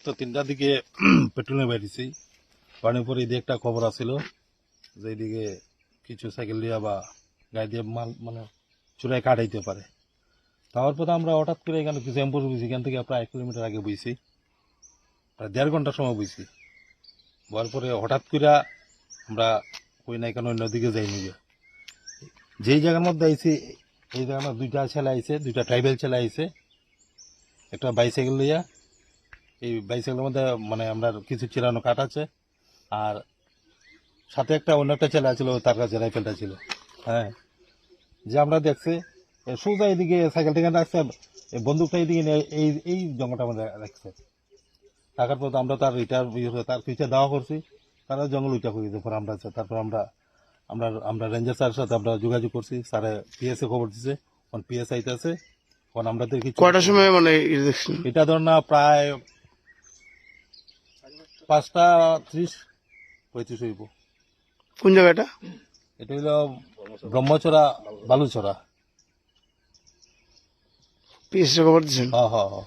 তো 3টার দিকে পেট্রোলে বেরিয়েছি। পানির পরে এদিকে একটা খবর আসছিল যে এইদিকে কিছু সাইকেল দিয়ে বা গাড়ি দিয়ে মাল মানে চুরাই কাটাইতে পারে। তারপর আমরা হঠাৎ করে এখানে কিছু এম্পুর বুঝি, এখান থেকে প্রায় 1 কিলোমিটার আগে বুঝছি, প্রায় 1.5 ঘন্টার সময় বুঝছি। বলার পরে হঠাৎ করে আমরা ওই না এখানে অন্যদিকে যাই নিবে, যেই জায়গার মধ্যে আইছি এই জায়গার মধ্যে 2টা ছেলে আইছে, 2টা ট্রাইবেল ছেলে আইছে একটা বাইসাইকেল লইয়া। এই বাইসাইকেলের মধ্যে মানে আমরা কিছু চিরানো কাঠ আছে, আর সাথে একটা অন্য একটা ছেলে ছিল, তার কাছে রাইফেলটা ছিল। হ্যাঁ, যে আমরা দেখছি সোজা এদিকে সাইকেল থেকে রাখছে, বন্দুকটা এইদিকে এই এই জঙ্গলটা আমাদের রাখছে। থাকার পর আমরা তার রিটার তার পিছিয়ে দেওয়া করছি, তারা জঙ্গল উঠা করে দিতে পরে আমরা তারপর আমরা আমরা আমরা রেঞ্জার স্যারের সাথে আমরা যোগাযোগ করছি। স্যারে পিএসএ খবর দিছে, এখন পিএস আইতেছে। এখন আমরা দেখি কয়টার সময় মানে এটা ধর না প্রায় 5:30-35 হইব। কোন জায়গাটা? এটা হইল ব্রহ্মচরা বালুচরা। পিএসসি খবর দিচ্ছেন? হ্যাঁ হ্যাঁ হ্যাঁ।